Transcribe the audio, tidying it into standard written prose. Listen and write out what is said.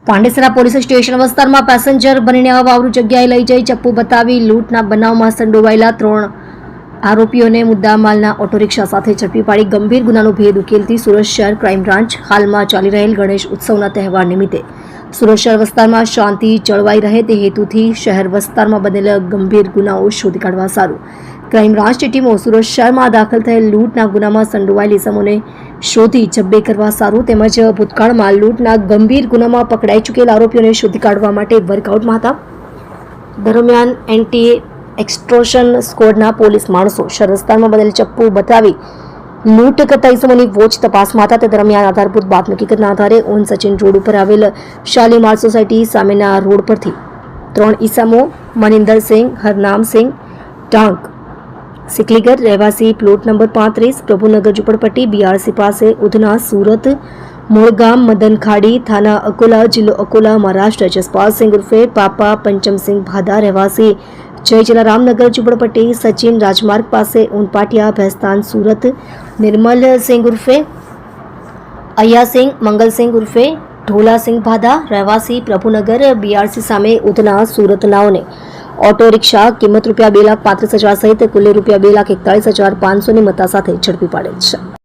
Pandesara police station વિસ્તારમાં passenger બનીને અવાવરૂ જગ્યાએ લઈ જઈ ચપ્પુ બતાવી લૂંટના બનાવમાં સંડોવાયેલા 3 આરોપીઓને મુદ્દામાલના ઓટો રિક્ષા સાથે ઝડપી પાડી ગંભીર ગુનાનો ભેદ ઉકેલતી સુરત શહેર ક્રાઇમ બ્રાન્ચ હાલમાં ચાલી રહેલ ગણેશ ઉત્સવના તહેવાર નિમિત્તે સુરત શહેર વિસ્તારમાં શાંતિ જળવાઈ રહે તે હેતુથી શહેર વિસ્તારમાં બનેલા ગંભીર ગુનાઓ શોધી કાઢવા સારું ક્રાઇમ બ્રાન્ચની ટીમો સુરત શહેરમાં દાખલ થયેલ લૂંટના ગુનામાં સંડોવાયેલ ઇસમોને શોધી જબ્બે કરવા સારું તેમજ ભૂતકાળમાં લૂંટના ગંભીર ગુનામાં પકડાઈ ચૂકેલ આરોપીઓને શોધી કાઢવા માટે વર્કઆઉટમાં હતા. દરમિયાન એન્ટી એક્સ્ટોર્શન સ્ક્વોડના પોલીસ માણસો શહેર વિસ્તારમાં બનેલ ચપ્પુ બતાવી લૂંટ કરતા ઇસમોની વોચ તપાસમાં હતા. તે દરમિયાન આધારભૂત બાતમી હકીકતના આધારે ઓન સચિન રોડ ઉપર આવેલ શાલીમાર સોસાયટી સામેના રોડ પરથી 3 ઇસમો મનિંદરસિંહ, હરનામસિંહ ટાંક સિકલીગર રહેવાસી પ્લોટ નંબર 35 પ્રભુનગર ઝુંપડપટ્ટી BRC પાસે ઉધના સુરત મૂળગામ મદનખાડી થાના અકોલા જિલ્લો અકોલા મહારાષ્ટ્ર જસપાલસિંહ ઉર્ફે પાપા પંચમસિંહ ભાદા રહેવાસી જય જલારામનગર ઝુંપડપટ્ટી સચિન રાજમાર્ગ પાસે ઉનપાટિયા ભેસ્તાન સુરત નિર્મલસિંહ ઉર્ફે અય્યાસિંહ મંગલસિંહ ઉર્ફે ઢોલાસિંહ ભાદા રહેવાસી પ્રભુનગર BRC સામે ઉધના સુરત નાઓને ઓટો રિક્ષા કિંમત ₹2,35,000 સહિત કુલ ₹2,41,500ની મત્તા સાથે ઝડપી પાડેલ છે.